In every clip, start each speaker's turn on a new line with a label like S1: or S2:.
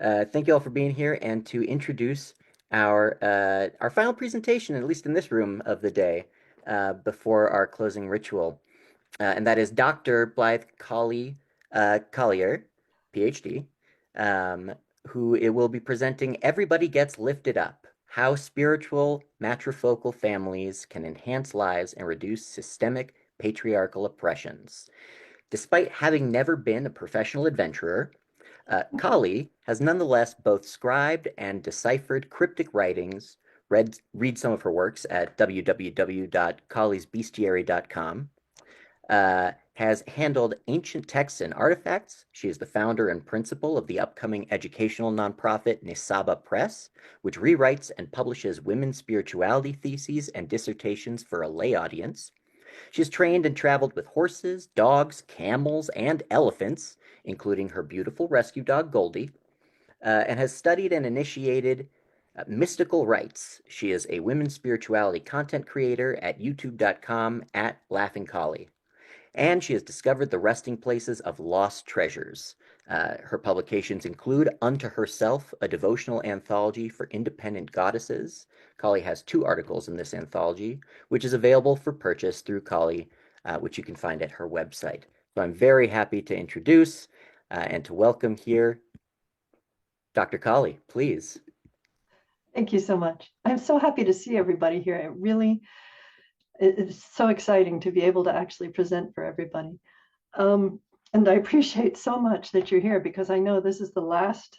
S1: Thank you all for being here and to introduce our final presentation, at least in this room of the day, before our closing ritual. And that is Dr. Blythe Collier, PhD, um, who it will be presenting Everybody Gets Lifted Up, How Spiritual Matrifocal Families Can Enhance Lives and Reduce Systemic Patriarchal Oppressions. Despite having never been a professional adventurer, Kali has nonetheless both scribed and deciphered cryptic writings. Read some of her works at www.kalisbestiary.com. Has handled ancient texts and artifacts. She is the founder and principal of the upcoming educational nonprofit Nisaba Press, which rewrites and publishes women's spirituality theses and dissertations for a lay audience. She has trained and traveled with horses, dogs, camels, and elephants, including her beautiful rescue dog Goldie, and has studied and initiated mystical rites. She is a women's spirituality content creator at youtube.com at Laughing Collie. And she has discovered the resting places of lost treasures. Her publications include Unto Herself, a devotional anthology for independent goddesses. Kali has 2 articles in this anthology, which is available for purchase through Kali, which you can find at her website. So I'm very happy to introduce and to welcome here Dr. Kali, please.
S2: Thank you so much. I'm so happy to see everybody here. It's so exciting to be able to actually present for everybody. And I appreciate so much that you're here because I know this is the last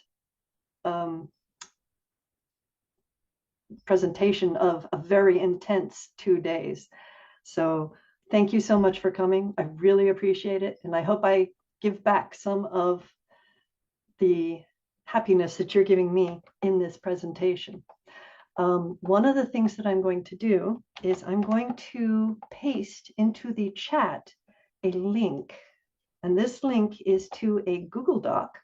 S2: presentation of a very intense 2 days. So thank you so much for coming. I really appreciate it. And I hope I give back some of the happiness that you're giving me in this presentation. One of the things that I'm going to do is I'm going to paste into the chat a link. And this link is to a Google Doc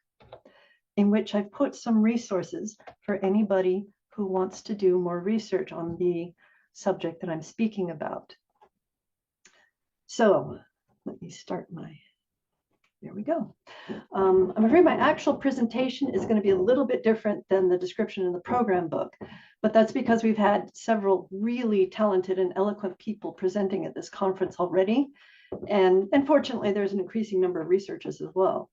S2: in which I've put some resources for anybody who wants to do more research on the subject that I'm speaking about. So let me start there we go. I'm afraid my actual presentation is going to be a little bit different than the description in the program book, but that's because we've had several really talented and eloquent people presenting at this conference already. And fortunately, there's an increasing number of researchers as well,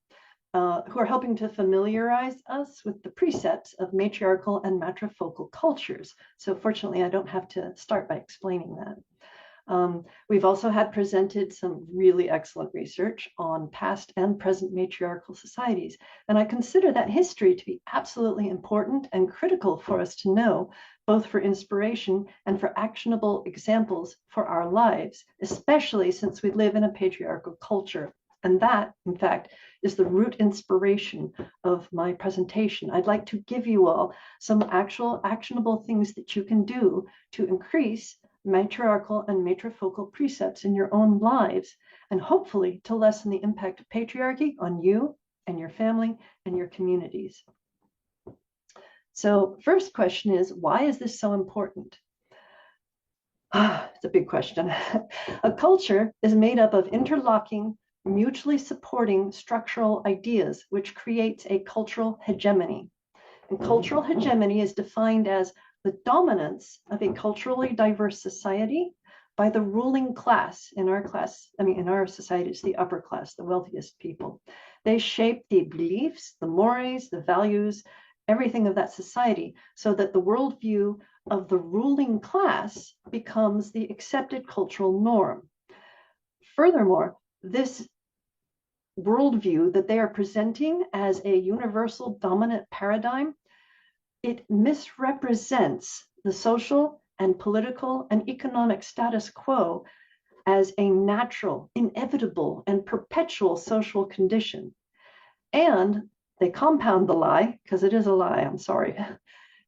S2: who are helping to familiarize us with the precepts of matriarchal and matrifocal cultures. So fortunately, I don't have to start by explaining that. We've also had presented some really excellent research on past and present matriarchal societies. And I consider that history to be absolutely important and critical for us to know, both for inspiration and for actionable examples for our lives, especially since we live in a patriarchal culture. And that, in fact, is the root inspiration of my presentation. I'd like to give you all some actual actionable things that you can do to increase matriarchal and matrifocal precepts in your own lives, and hopefully to lessen the impact of patriarchy on you and your family and your communities. So first question is, why is this so important? It's a big question. A culture is made up of interlocking, mutually supporting structural ideas, which creates a cultural hegemony. And cultural hegemony is defined as the dominance of a culturally diverse society by the ruling class. In our society, it's the upper class, the wealthiest people. They shape the beliefs, the mores, the values, everything of that society, so that the worldview of the ruling class becomes the accepted cultural norm. Furthermore, this worldview that they are presenting as a universal dominant paradigm, it misrepresents the social and political and economic status quo as a natural, inevitable, and perpetual social condition. And they compound the lie, because it is a lie, I'm sorry,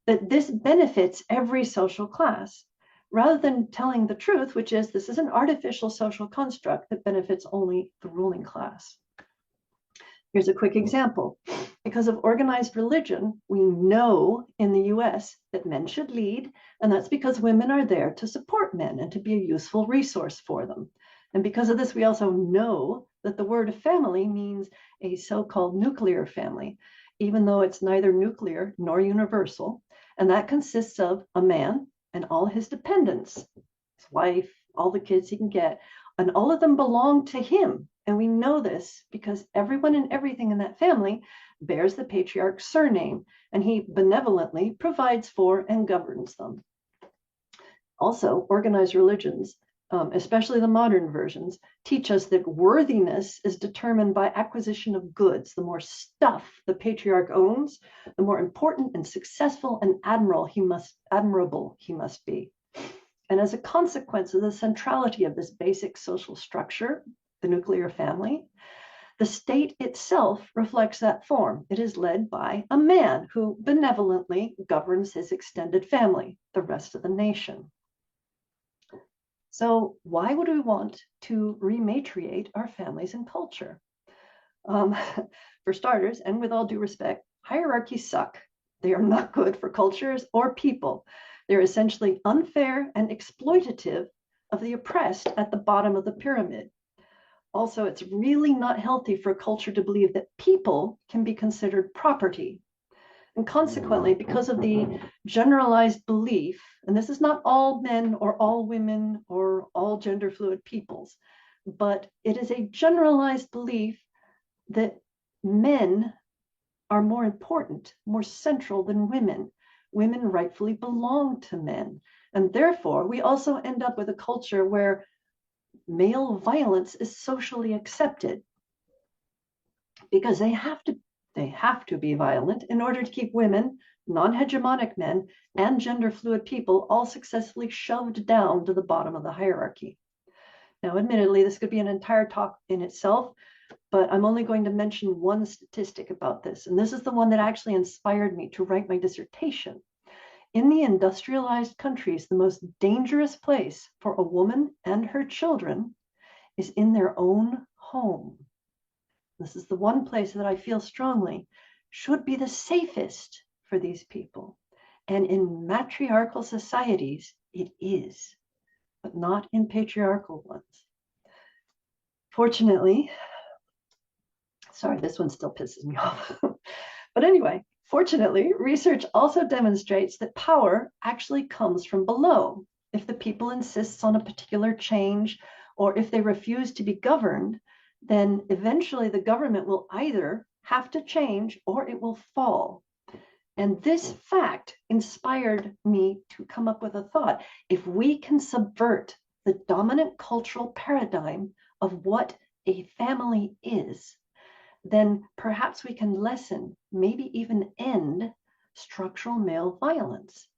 S2: that this benefits every social class, rather than telling the truth, which is this is an artificial social construct that benefits only the ruling class. Here's a quick example. Because of organized religion, we know in the US that men should lead, and that's because women are there to support men and to be a useful resource for them. And because of this, we also know that the word family means a so-called nuclear family. even though it's neither nuclear nor universal, and that consists of a man and all his dependents, his wife, all the kids he can get, and all of them belong to him. And we know this because everyone and everything in that family bears the patriarch's surname, and he benevolently provides for and governs them. Also, organized religions, especially the modern versions, teach us that worthiness is determined by acquisition of goods. The more stuff the patriarch owns, the more important and successful and admirable he must be. And as a consequence of the centrality of this basic social structure, the nuclear family, the state itself reflects that form. It is led by a man who benevolently governs his extended family, the rest of the nation. So why would we want to rematriate our families and culture? For starters, and with all due respect, hierarchies suck. They are not good for cultures or people. They're essentially unfair and exploitative of the oppressed at the bottom of the pyramid. Also, it's really not healthy for a culture to believe that people can be considered property. And consequently, because of the generalized belief, and this is not all men or all women or all gender fluid peoples, but it is a generalized belief that men are more important, more central than women. Women rightfully belong to men. And therefore, we also end up with a culture where male violence is socially accepted because they have to be violent in order to keep women, non-hegemonic men, and gender fluid people all successfully shoved down to the bottom of the hierarchy. Now, admittedly, this could be an entire talk in itself, but I'm only going to mention one statistic about this. And this is the one that actually inspired me to write my dissertation. In the industrialized countries, the most dangerous place for a woman and her children is in their own home. This is the one place that I feel strongly should be the safest for these people. And in matriarchal societies, it is, but not in patriarchal ones. Fortunately, sorry, this one still pisses me off. But anyway, fortunately, research also demonstrates that power actually comes from below. If the people insist on a particular change, or if they refuse to be governed, then eventually the government will either have to change or it will fall. And this fact inspired me to come up with a thought. If we can subvert the dominant cultural paradigm of what a family is, then perhaps we can lessen, maybe even end structural male violence.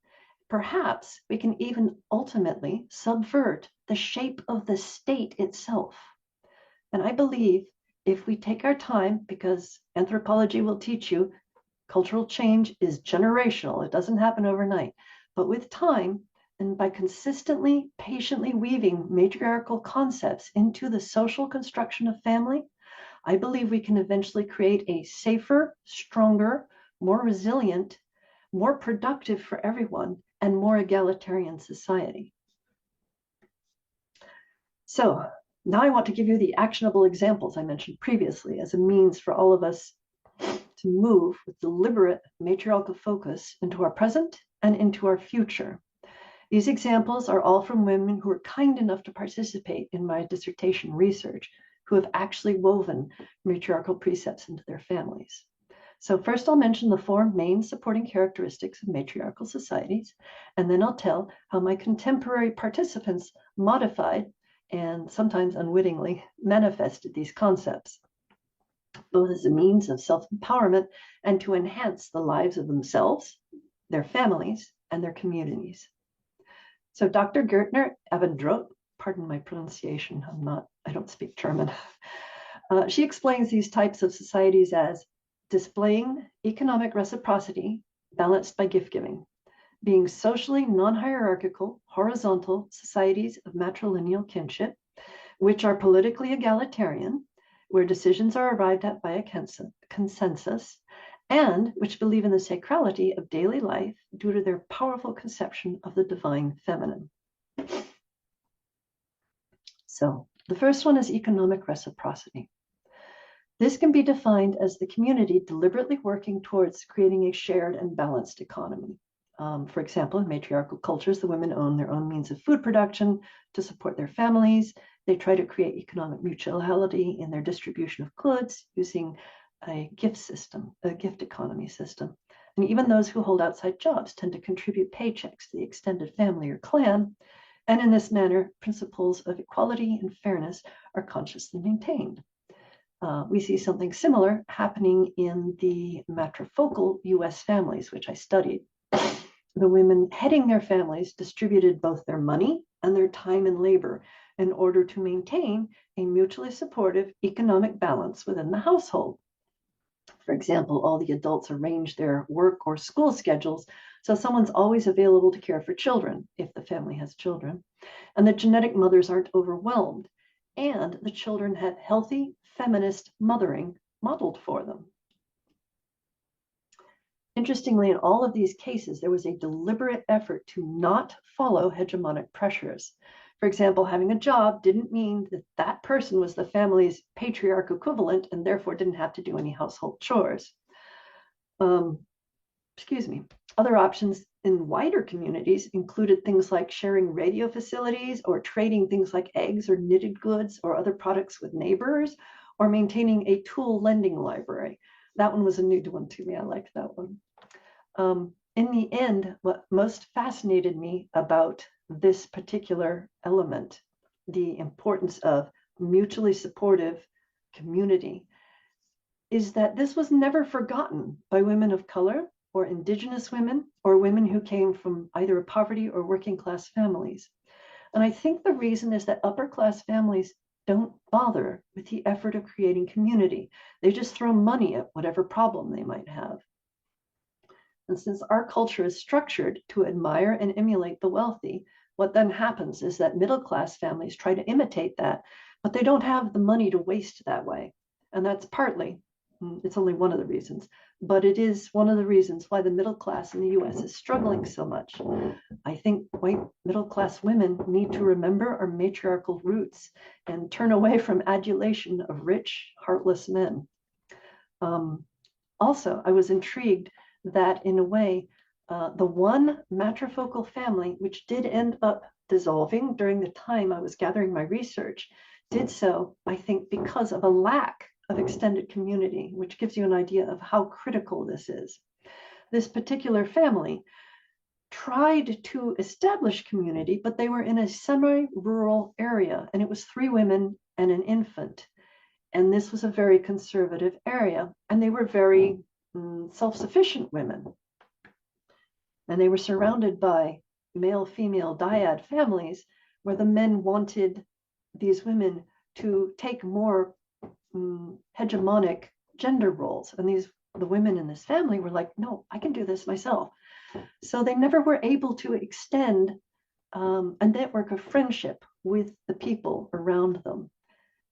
S2: Perhaps we can even ultimately subvert the shape of the state itself. And I believe if we take our time, because anthropology will teach you, cultural change is generational. It doesn't happen overnight. But with time, and by consistently, patiently weaving matriarchal concepts into the social construction of family, I believe we can eventually create a safer, stronger, more resilient, more productive for everyone, and more egalitarian society. So now I want to give you the actionable examples I mentioned previously as a means for all of us to move with deliberate matriarchal focus into our present and into our future. These examples are all from women who were kind enough to participate in my dissertation research, who have actually woven matriarchal precepts into their families. So first I'll mention the four main supporting characteristics of matriarchal societies, and then I'll tell how my contemporary participants modified and sometimes unwittingly manifested these concepts, both as a means of self-empowerment and to enhance the lives of themselves, their families, and their communities. So Dr. Gertner Evendroth, pardon my pronunciation, I don't speak German. She explains these types of societies as displaying economic reciprocity balanced by gift giving, being socially non-hierarchical, horizontal societies of matrilineal kinship, which are politically egalitarian, where decisions are arrived at by a consensus, and which believe in the sacrality of daily life due to their powerful conception of the divine feminine. So the first one is economic reciprocity. This can be defined as the community deliberately working towards creating a shared and balanced economy. For example, in matriarchal cultures, the women own their own means of food production to support their families. They try to create economic mutuality in their distribution of goods using a gift system, a gift economy system. And even those who hold outside jobs tend to contribute paychecks to the extended family or clan. And in this manner, principles of equality and fairness are consciously maintained. We see something similar happening in the matrifocal US families, which I studied. The women heading their families distributed both their money and their time and labor in order to maintain a mutually supportive economic balance within the household. For example, all the adults arrange their work or school schedules so someone's always available to care for children, if the family has children, and the genetic mothers aren't overwhelmed, and the children have healthy feminist mothering modeled for them. Interestingly, in all of these cases, there was a deliberate effort to not follow hegemonic pressures. For example, having a job didn't mean that that person was the family's patriarch equivalent and therefore didn't have to do any household chores. Other options in wider communities included things like sharing radio facilities or trading things like eggs or knitted goods or other products with neighbors, or maintaining a tool lending library. That one was a new one to me. I liked that one. In the end, what most fascinated me about this particular element, the importance of mutually supportive community, is that this was never forgotten by women of color or indigenous women or women who came from either poverty or working class families. And I think the reason is that upper class families don't bother with the effort of creating community. They just throw money at whatever problem they might have. And since our culture is structured to admire and emulate the wealthy, what then happens is that middle class families try to imitate that, but they don't have the money to waste that way. And that's partly, it's only one of the reasons, but it is one of the reasons why the middle class in the US is struggling so much. I think white middle class women need to remember our matriarchal roots and turn away from adulation of rich, heartless men. Also, I was intrigued that in a way, the one matrifocal family, which did end up dissolving during the time I was gathering my research, did so, I think, because of a lack of extended community, which gives you an idea of how critical this is. This particular family tried to establish community, but they were in a semi-rural area, and it was 3 women and an infant. And this was a very conservative area, and they were very self-sufficient women. And they were surrounded by male-female dyad families where the men wanted these women to take more hegemonic gender roles. And the women in this family were like, no, I can do this myself. So they never were able to extend a network of friendship with the people around them.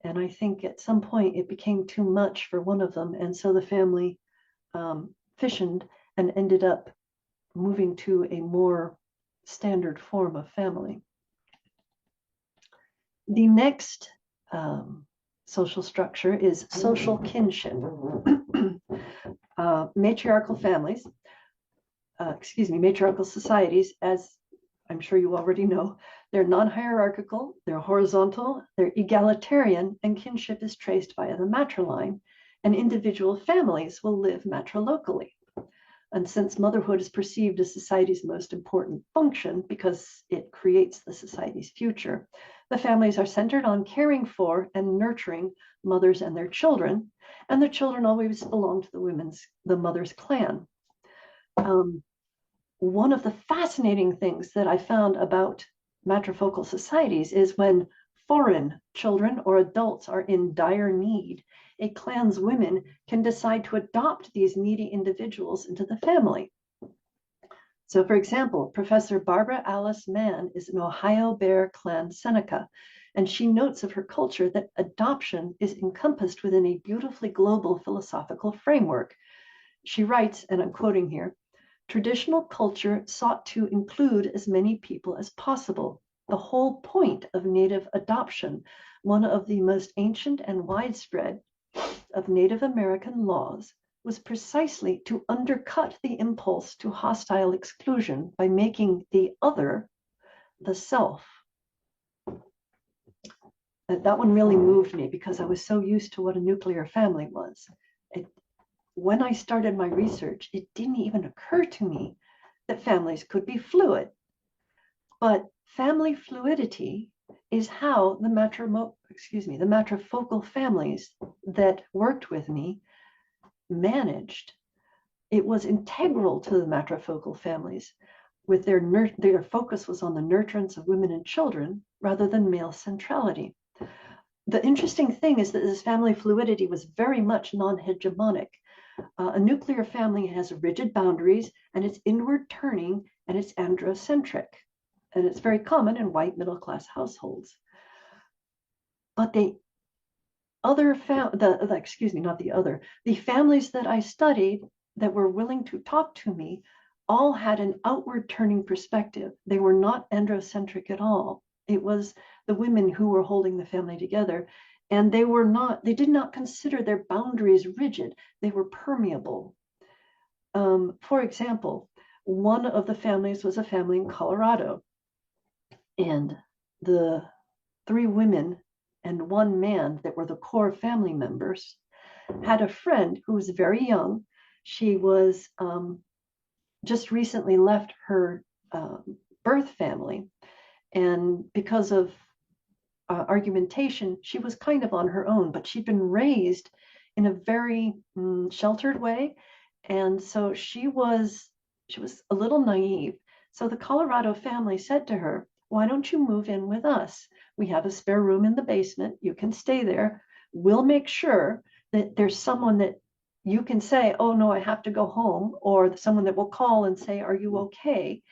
S2: And I think at some point it became too much for one of them. And so the family fissioned and ended up moving to a more standard form of family. The next social structure is social kinship. Matriarchal families, matriarchal societies, as I'm sure you already know, they're non-hierarchical, they're horizontal, they're egalitarian, and kinship is traced via the matriline, and individual families will live matrilocally. And since motherhood is perceived as society's most important function because it creates the society's future, the families are centered on caring for and nurturing mothers and their children, and the children always belong to the mother's clan. One of the fascinating things that I found about matrifocal societies is when foreign children or adults are in dire need, a clan's women can decide to adopt these needy individuals into the family. So for example, Professor Barbara Alice Mann is an Ohio Bear Clan Seneca, and she notes of her culture that adoption is encompassed within a beautifully global philosophical framework. She writes, and I'm quoting here, traditional culture sought to include as many people as possible. The whole point of native adoption, one of the most ancient and widespread, of Native American laws was precisely to undercut the impulse to hostile exclusion by making the other the self. That one really moved me because I was so used to what a nuclear family was. When I started my research, it didn't even occur to me that families could be fluid. But family fluidity is how the matrifocal families that worked with me managed. It was integral to the matrifocal families. With their focus was on the nurturance of women and children rather than male centrality. The interesting thing is that this family fluidity was very much non-hegemonic. A nuclear family has rigid boundaries, and it's inward turning, and it's androcentric. And it's very common in white middle-class households. But the families that I studied that were willing to talk to me all had an outward turning perspective. They were not androcentric at all. It was the women who were holding the family together, and they did not consider their boundaries rigid. They were permeable. For example, one of the families was a family in Colorado, and the 3 women and 1 man that were the core family members had a friend who was very young. She was just recently left her birth family, and because of argumentation, she was kind of on her own, but she'd been raised in a very sheltered way, and so she was a little naive. So the Colorado family said to her, "Why don't you move in with us? We have a spare room in the basement. You can stay there. We'll make sure that there's someone that you can say, 'Oh no, I have to go home,' or someone that will call and say, 'Are you okay?'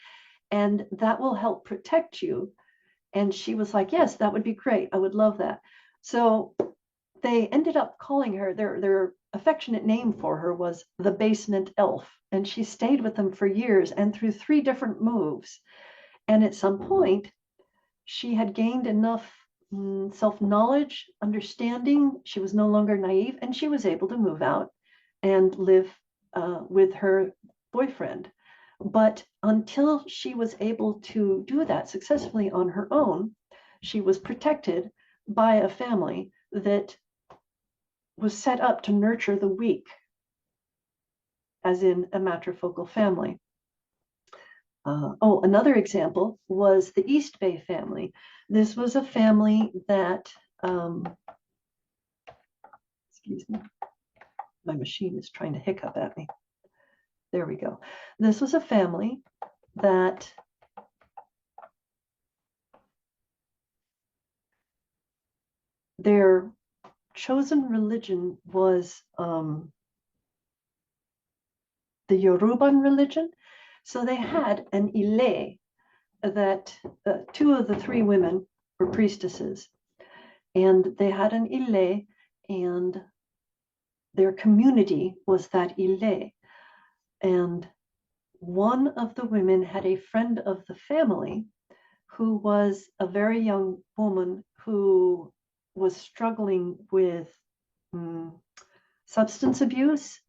S2: And that will help protect you." And she was like, "Yes, that would be great. I would love that." So they ended up calling her, their affectionate name for her was the basement elf. And she stayed with them for years and through 3 different moves. And at some point, she had gained enough self-knowledge, understanding. She was no longer naive, and she was able to move out and live with her boyfriend. But until she was able to do that successfully on her own, she was protected by a family that was set up to nurture the weak, as in a matrifocal family. Another example was the East Bay family. This was a family that, excuse me, my machine is trying to hiccup at me. There we go. This was a family that their chosen religion was the Yoruban religion. So they had an ile that 2 of the 3 women were priestesses, and they had an ile, and their community was that ile. And one of the women had a friend of the family who was a very young woman who was struggling with substance abuse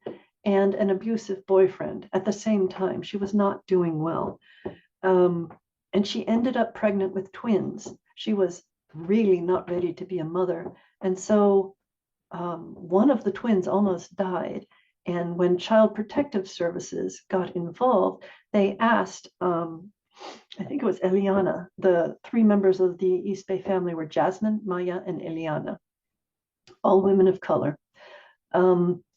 S2: and an abusive boyfriend at the same time. She was not doing well. And she ended up pregnant with twins. She was really not ready to be a mother. And so one of the twins almost died. And when Child Protective Services got involved, they asked, I think it was Eliana, the 3 members of the East Bay family were Jasmine, Maya, and Eliana, all women of color.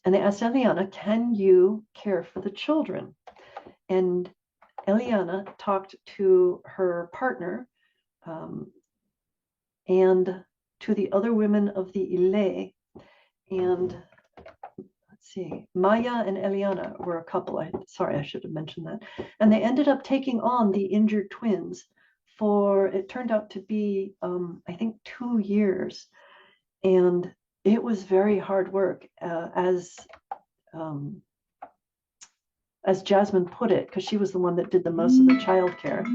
S2: And they asked Eliana, "Can you care for the children?" And Eliana talked to her partner and to the other women of the Ile. And let's see, Maya and Eliana were a couple. Sorry, I should have mentioned that. And they ended up taking on the injured twins for, it turned out to be, I think, 2 years. And it was very hard work, as Jasmine put it, because she was the one that did the most of the childcare.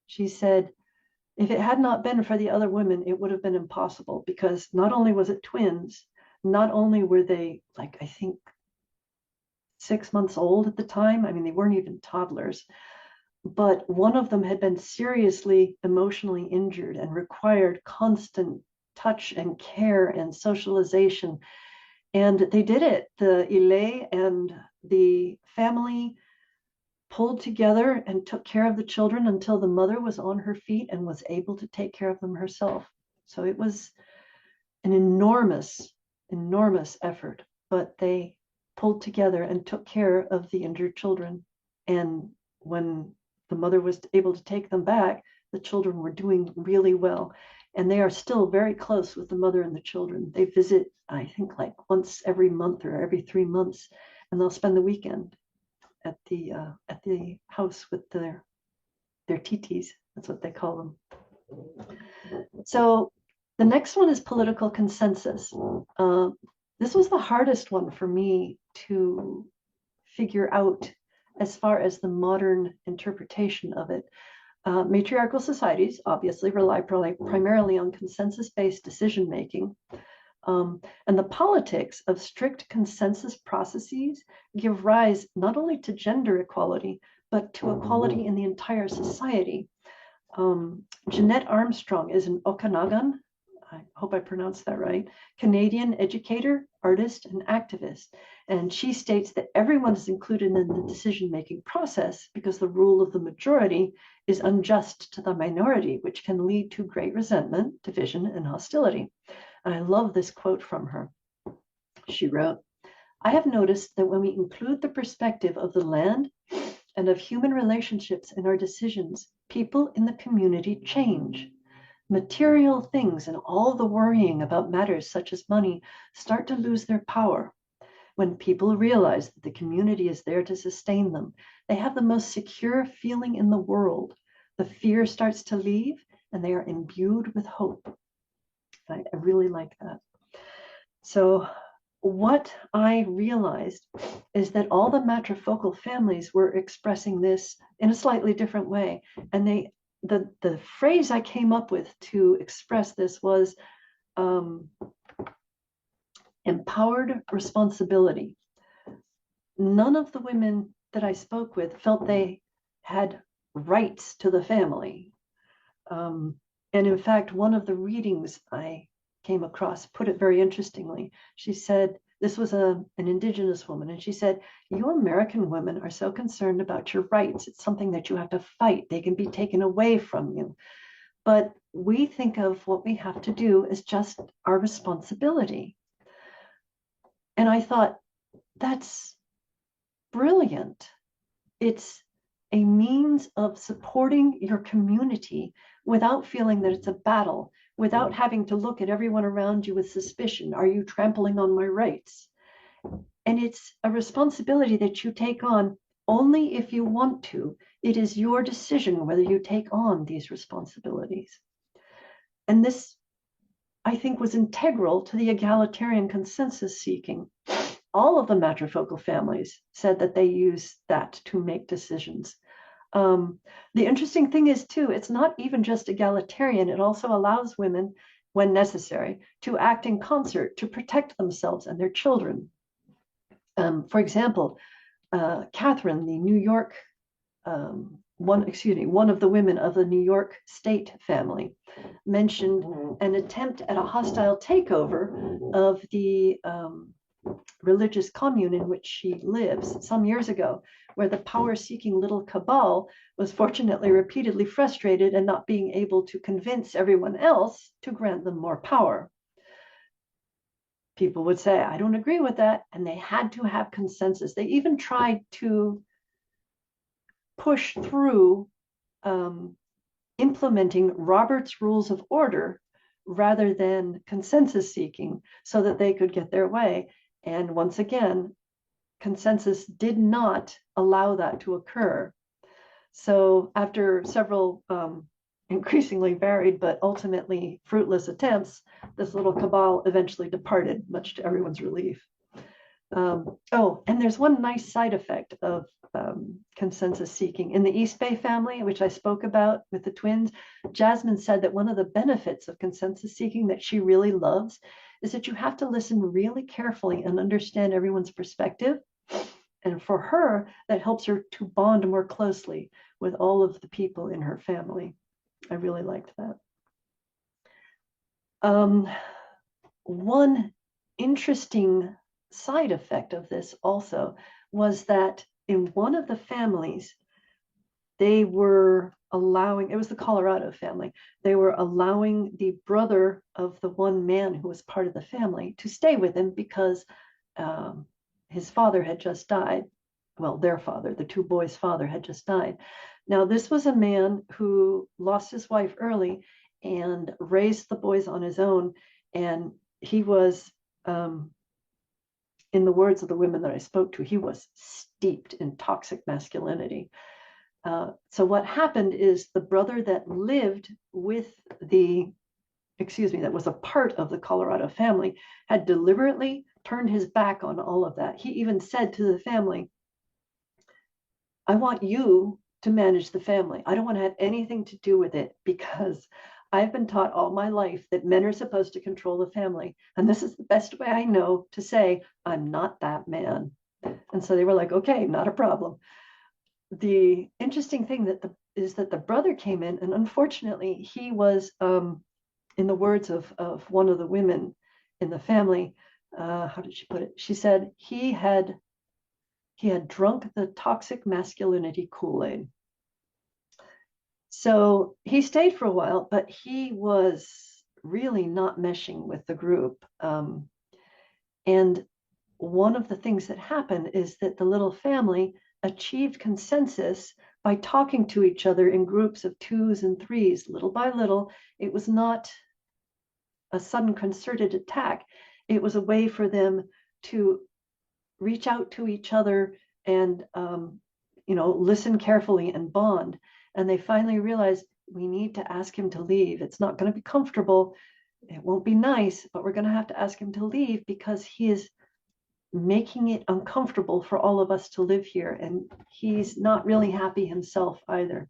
S2: She said, if it had not been for the other women, it would have been impossible, because not only was it twins, not only were they, like, I think 6 months old at the time, I mean, they weren't even toddlers, but one of them had been seriously emotionally injured and required constant touch and care and socialization. And they did it. The Ile and the family pulled together and took care of the children until the mother was on her feet and was able to take care of them herself. So it was an enormous, enormous effort, but they pulled together and took care of the injured children. And when the mother was able to take them back, the children were doing really well. And they are still very close with the mother and the children. They visit, I think, like once every month or every 3 months, and they'll spend the weekend at the house with their titis. That's what they call them. So the next one is political consensus. This was the hardest one for me to figure out as far as the modern interpretation of it. Matriarchal societies obviously rely primarily on consensus-based decision-making. And the politics of strict consensus processes give rise not only to gender equality, but to equality in the entire society. Jeanette Armstrong is an Okanagan, I hope I pronounced that right, Canadian educator, artist, and activist. And she states that everyone is included in the decision-making process because the rule of the majority is unjust to the minority, which can lead to great resentment, division, and hostility. And I love this quote from her. She wrote, "I have noticed that when we include the perspective of the land and of human relationships in our decisions, people in the community change. Material things and all the worrying about matters such as money start to lose their power. When people realize that the community is there to sustain them, they have the most secure feeling in the world. The fear starts to leave and they are imbued with hope." I really like that. So what I realized is that all the matrifocal families were expressing this in a slightly different way. And the phrase I came up with to express this was empowered responsibility. None of the women that I spoke with felt they had rights to the family. And in fact, one of the readings I came across put it very interestingly. She said, this was an indigenous woman, and she said, "You American women are so concerned about your rights. It's something that you have to fight. They can be taken away from you. But we think of what we have to do as just our responsibility." And I thought, that's brilliant. It's a means of supporting your community without feeling that it's a battle, without having to look at everyone around you with suspicion. Are you trampling on my rights? And it's a responsibility that you take on only if you want to. It is your decision whether you take on these responsibilities. And this, I think, was integral to the egalitarian consensus seeking. All of the matrifocal families said that they use that to make decisions. The interesting thing is, too, it's not even just egalitarian. It also allows women, when necessary, to act in concert to protect themselves and their children. For example, Catherine, the New York, one of the women of the New York state family, mentioned an attempt at a hostile takeover of the religious commune in which she lives some years ago, where the power-seeking little cabal was fortunately repeatedly frustrated and not being able to convince everyone else to grant them more power. People would say, "I don't agree with that," and they had to have consensus. They even tried to push through implementing Robert's Rules of Order rather than consensus seeking so that they could get their way. And once again, consensus did not allow that to occur. So after several increasingly varied but ultimately fruitless attempts, this little cabal eventually departed, much to everyone's relief. Oh, and there's one nice side effect of consensus seeking. In the East Bay family, which I spoke about with the twins, Jasmine said that one of the benefits of consensus seeking that she really loves is that you have to listen really carefully and understand everyone's perspective. And for her, that helps her to bond more closely with all of the people in her family. I really liked that. One interesting side effect of this also was that in one of the families, they were allowing, it was the Colorado family, they were allowing the brother of the one man who was part of the family to stay with him because his father had just died. Well, their father, the two boys' father, had just died. Now, this was a man who lost his wife early and raised the boys on his own. And he was, in the words of the women that I spoke to, he was steeped in toxic masculinity. So what happened is the brother that lived with that was a part of the Colorado family, had deliberately turned his back on all of that. He even said to the family, I want you to manage the family. I don't want to have anything to do with it because I've been taught all my life that men are supposed to control the family. And this is the best way I know to say, I'm not that man. And so they were like, okay, not a problem. The interesting thing is that the brother came in, and unfortunately, he was, in the words of one of the women in the family, how did she put it? She said he had drunk the toxic masculinity Kool-Aid. So he stayed for a while, but he was really not meshing with the group. And one of the things that happened is that the little family achieved consensus by talking to each other in groups of twos and threes, little by little. It was not a sudden concerted attack. It was a way for them to reach out to each other and listen carefully and bond. And they finally realized, we need to ask him to leave. It's not going to be comfortable. It won't be nice, but we're going to have to ask him to leave because he is making it uncomfortable for all of us to live here. And he's not really happy himself either.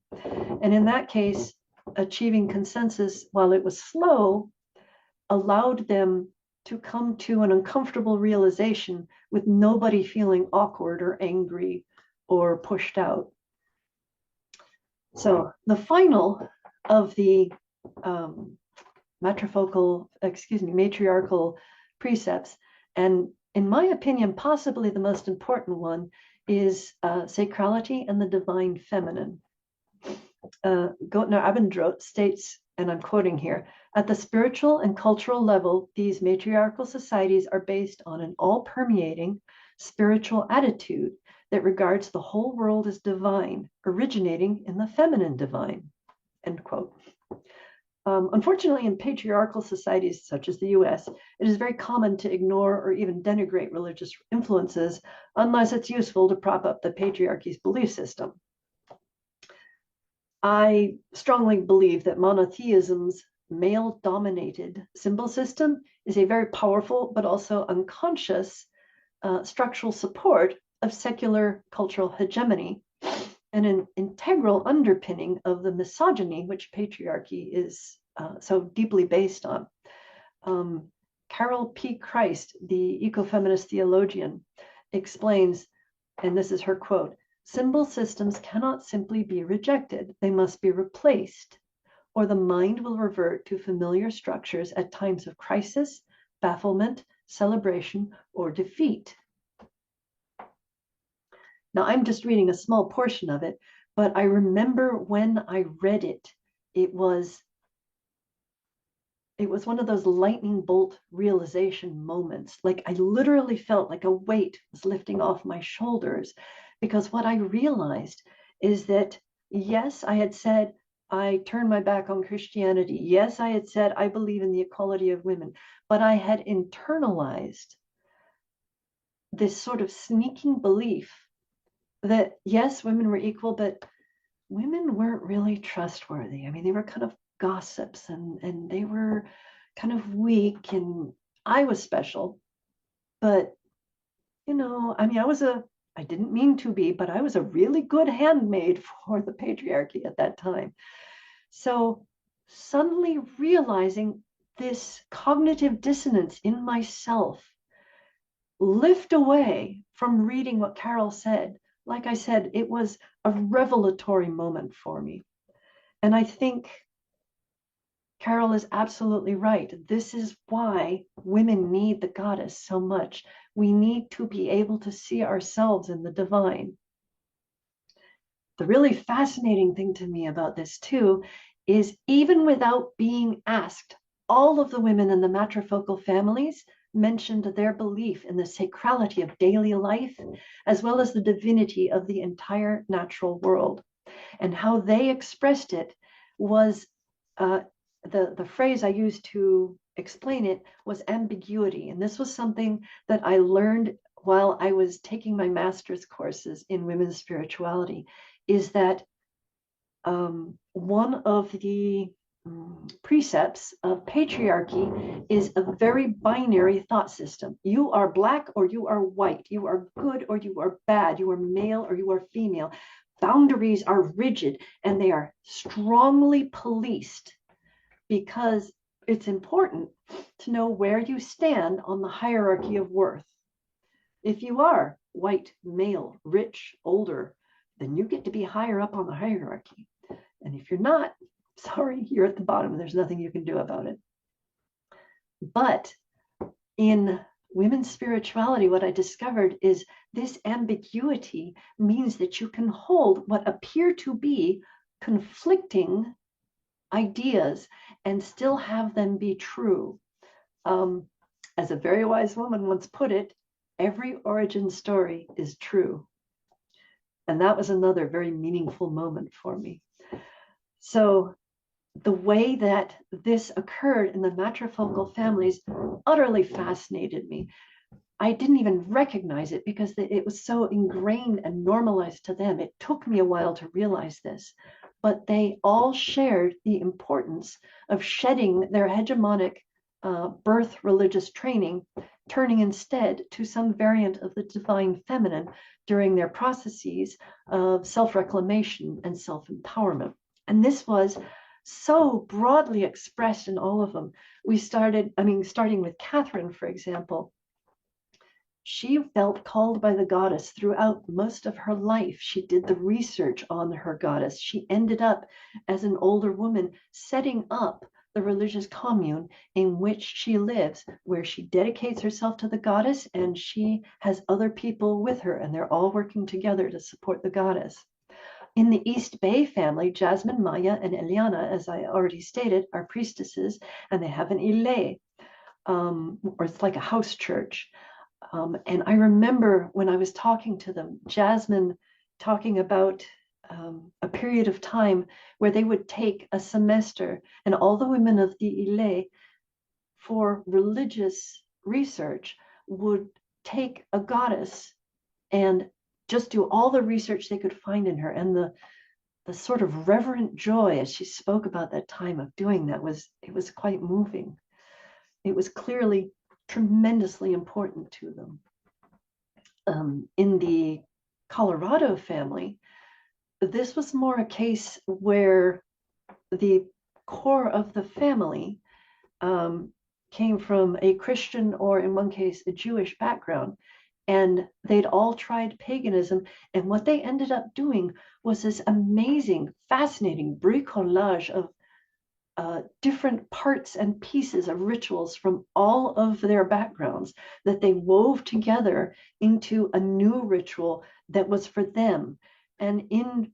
S2: And in that case, achieving consensus, while it was slow, allowed them to come to an uncomfortable realization with nobody feeling awkward or angry or pushed out. So the final of the matriarchal precepts, and in my opinion, possibly the most important one, is sacrality and the divine feminine. Gotner Abendroth states, and I'm quoting here, at the spiritual and cultural level, these matriarchal societies are based on an all-permeating spiritual attitude that regards the whole world as divine, originating in the feminine divine, end quote. Unfortunately, in patriarchal societies such as the US, it is very common to ignore or even denigrate religious influences unless it's useful to prop up the patriarchy's belief system. I strongly believe that monotheism's male-dominated symbol system is a very powerful but also unconscious structural support of secular cultural hegemony and an integral underpinning of the misogyny which patriarchy is so deeply based on. Carol P. Christ, the ecofeminist theologian, explains, and this is her quote, symbol systems cannot simply be rejected. They must be replaced, or the mind will revert to familiar structures at times of crisis, bafflement, celebration, or defeat. Now, I'm just reading a small portion of it, but I remember when I read it, it was one of those lightning bolt realization moments. Like I literally felt like a weight was lifting off my shoulders, because what I realized is that, yes, I had said I turned my back on Christianity. Yes, I had said I believe in the equality of women, but I had internalized this sort of sneaking belief that, yes, women were equal, but women weren't really trustworthy. I mean, they were kind of gossips and they were kind of weak, and I was special. But, I mean, I didn't mean to be, but I was a really good handmaid for the patriarchy at that time. So suddenly realizing this cognitive dissonance in myself lift away from reading what Carol said. Like I said, it was a revelatory moment for me. And I think Carol is absolutely right. This is why women need the goddess so much. We need to be able to see ourselves in the divine. The really fascinating thing to me about this, too, is even without being asked, all of the women in the matrifocal families mentioned their belief in the sacrality of daily life, as well as the divinity of the entire natural world. And how they expressed it was the phrase I used to explain it was ambiguity. And this was something that I learned while I was taking my master's courses in women's spirituality, is that one of the precepts of patriarchy is a very binary thought system. You are black or you are white. You are good or you are bad. You are male or you are female. Boundaries are rigid and they are strongly policed because it's important to know where you stand on the hierarchy of worth. If you are white, male, rich, older, then you get to be higher up on the hierarchy. And if you're not, sorry, you're at the bottom. There's nothing you can do about it. But in women's spirituality, what I discovered is this ambiguity means that you can hold what appear to be conflicting ideas and still have them be true. As a very wise woman once put it, every origin story is true. And that was another very meaningful moment for me. So the way that this occurred in the matrifocal families utterly fascinated me. I didn't even recognize it because it was so ingrained and normalized to them. It took me a while to realize this, but they all shared the importance of shedding their hegemonic birth religious training, turning instead to some variant of the divine feminine during their processes of self-reclamation and self-empowerment. And this was so broadly expressed in all of them. Starting with Catherine, for example, she felt called by the goddess throughout most of her life. She did the research on her goddess. She ended up, as an older woman, setting up the religious commune in which she lives, where she dedicates herself to the goddess and she has other people with her, and they're all working together to support the goddess. In the East Bay family, Jasmine, Maya, and Eliana, as I already stated, are priestesses, and they have an ile, or it's like a house church. And I remember when I was talking to them, Jasmine talking about a period of time where they would take a semester, and all the women of the ile for religious research would take a goddess and just do all the research they could find in her. And the sort of reverent joy as she spoke about that time of doing that was quite moving. It was clearly tremendously important to them. In the Colorado family, this was more a case where the core of the family came from a Christian, or in one case, a Jewish background. And they'd all tried paganism. And what they ended up doing was this amazing, fascinating bricolage of different parts and pieces of rituals from all of their backgrounds that they wove together into a new ritual that was for them. And in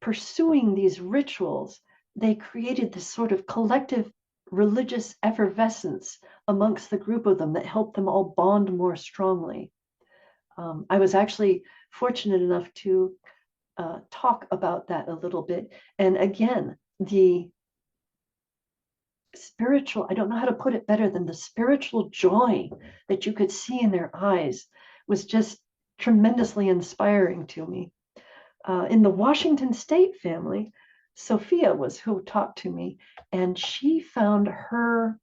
S2: pursuing these rituals, they created this sort of collective religious effervescence amongst the group of them that helped them all bond more strongly. I was actually fortunate enough to talk about that a little bit. And again, the spiritual, I don't know how to put it better than the spiritual joy that you could see in their eyes was just tremendously inspiring to me. In the Washington State family, Sophia was who talked to me, and she found her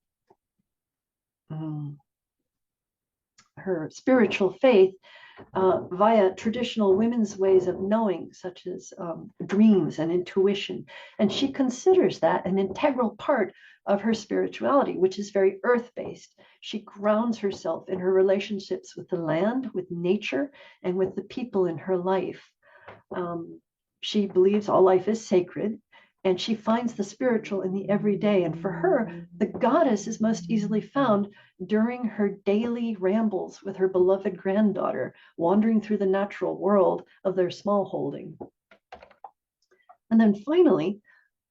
S2: spiritual faith via traditional women's ways of knowing, such as dreams and intuition. And she considers that an integral part of her spirituality, which is very earth-based. She grounds herself in her relationships with the land, with nature, and with the people in her life. She believes all life is sacred, and she finds the spiritual in the everyday. And for her, the goddess is most easily found during her daily rambles with her beloved granddaughter, wandering through the natural world of their small holding. And then finally,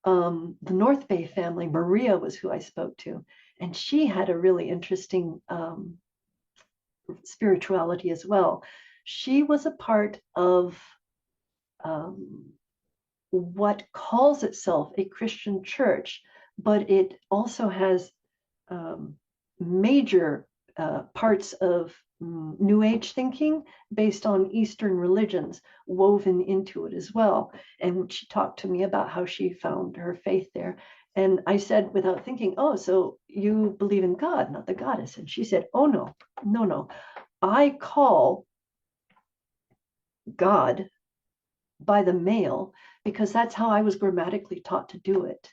S2: the North Bay family, Maria was who I spoke to, and she had a really interesting spirituality as well. She was a part of what calls itself a Christian church, but it also has major parts of New Age thinking based on Eastern religions woven into it as well. And she talked to me about how she found her faith there. And I said, without thinking, oh, so you believe in God, not the goddess. And she said, oh, no, no, no. I call God by the male because that's how I was grammatically taught to do it.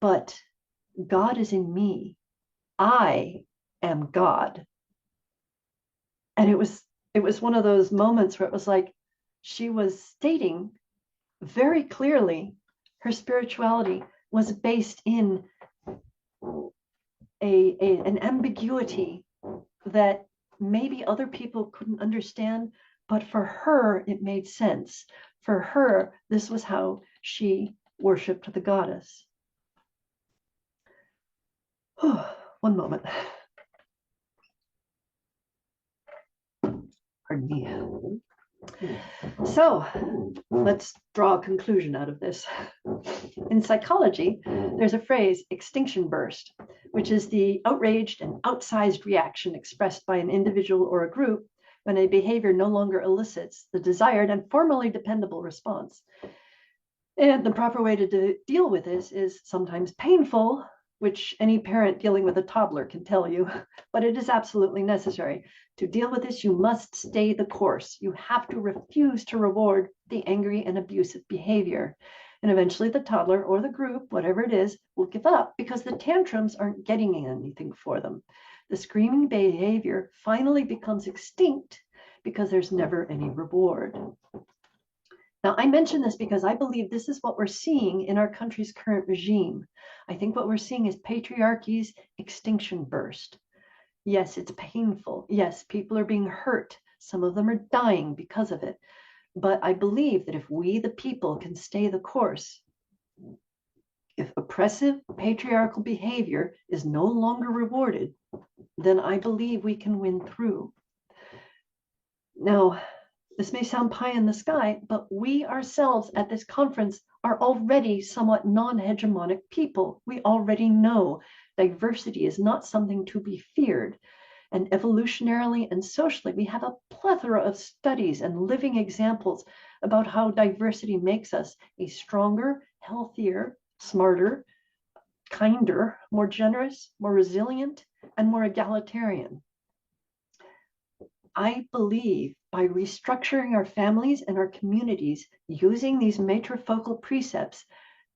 S2: But God is in me. I am God. And it was one of those moments where it was like she was stating very clearly her spirituality was based in an ambiguity that maybe other people couldn't understand, but for her it made sense. For her, this was how she worshiped the goddess. One moment. Pardon me. So let's draw a conclusion out of this. In psychology, there's a phrase, extinction burst, which is the outraged and outsized reaction expressed by an individual or a group when a behavior no longer elicits the desired and formally dependable response. And the proper way to deal with this is sometimes painful, which any parent dealing with a toddler can tell you, but it is absolutely necessary. To deal with this, you must stay the course. You have to refuse to reward the angry and abusive behavior. And eventually the toddler or the group, whatever it is, will give up because the tantrums aren't getting anything for them. The screaming behavior finally becomes extinct because there's never any reward. Now, I mention this because I believe this is what we're seeing in our country's current regime. I think what we're seeing is patriarchy's extinction burst. Yes, it's painful. Yes, people are being hurt. Some of them are dying because of it. But I believe that if we, the people, can stay the course, if oppressive patriarchal behavior is no longer rewarded, then I believe we can win through. Now, this may sound pie in the sky, but we ourselves at this conference are already somewhat non-hegemonic people. We already know diversity is not something to be feared. And evolutionarily and socially, we have a plethora of studies and living examples about how diversity makes us a stronger, healthier, smarter, kinder, more generous, more resilient, and more egalitarian. I believe by restructuring our families and our communities using these matrifocal precepts,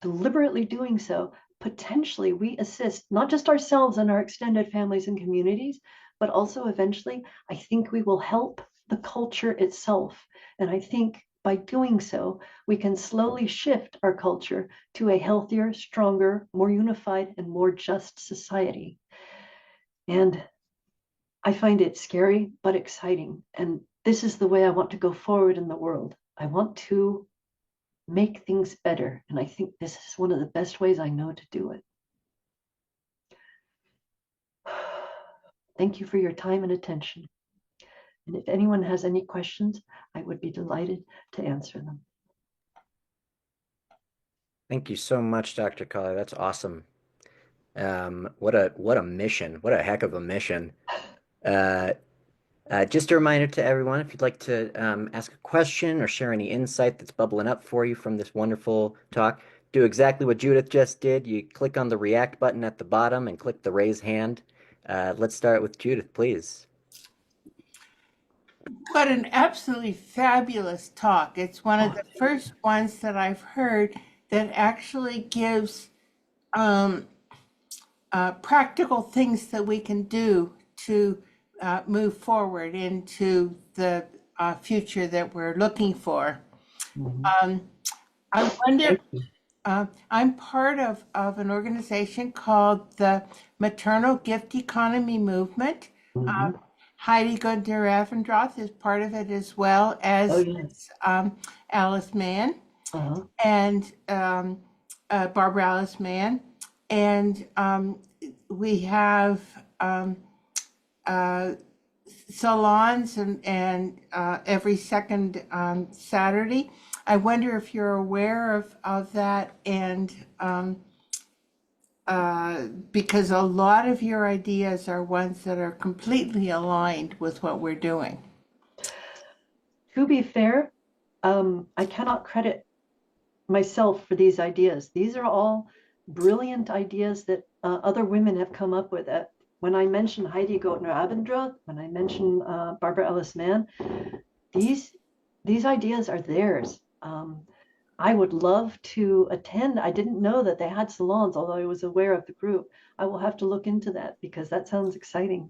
S2: deliberately doing so, potentially we assist not just ourselves and our extended families and communities, but also eventually, I think we will help the culture itself. And I think by doing so, we can slowly shift our culture to a healthier, stronger, more unified, and more just society. And I find it scary, but exciting. And this is the way I want to go forward in the world. I want to make things better. And I think this is one of the best ways I know to do it. Thank you for your time and attention. And if anyone has any questions, I would be delighted to answer them.
S1: Thank you so much, Dr. Collier. That's awesome. What a mission. What a heck of a mission. Uh, just a reminder to everyone, if you'd like to ask a question or share any insight that's bubbling up for you from this wonderful talk, do exactly what Judith just did. You click on the react button at the bottom and click the raise hand. Let's start with Judith, please.
S3: What an absolutely fabulous talk. It's one of
S2: Oh,
S3: the first ones that I've heard that actually gives um, practical things that we can do to move forward into the future that we're looking for.
S2: mhm.
S3: Um, I wonder,
S2: Thank you.
S3: I'm part of an organization called the Maternal Gift Economy Movement.
S2: Mhm.
S3: Heidi Gundner Avendroth is part of it as well
S2: Oh,
S3: as
S2: yes.
S3: Alice Mann
S2: Uh-huh.
S3: and Barbara Alice Mann. And we have uh, salons and every second Saturday. I wonder if you're aware of that and because a lot of your ideas are ones that are completely aligned with what we're doing.
S2: To be fair, I cannot credit myself for these ideas. These are all brilliant ideas that other women have come up with. When I mention Heidi Gotner Abendroth, when I mention Barbara Ellis Mann, these these ideas are theirs. I would love to attend. I didn't know that they had salons, although I was aware of the group. I will have to look into that because that sounds exciting.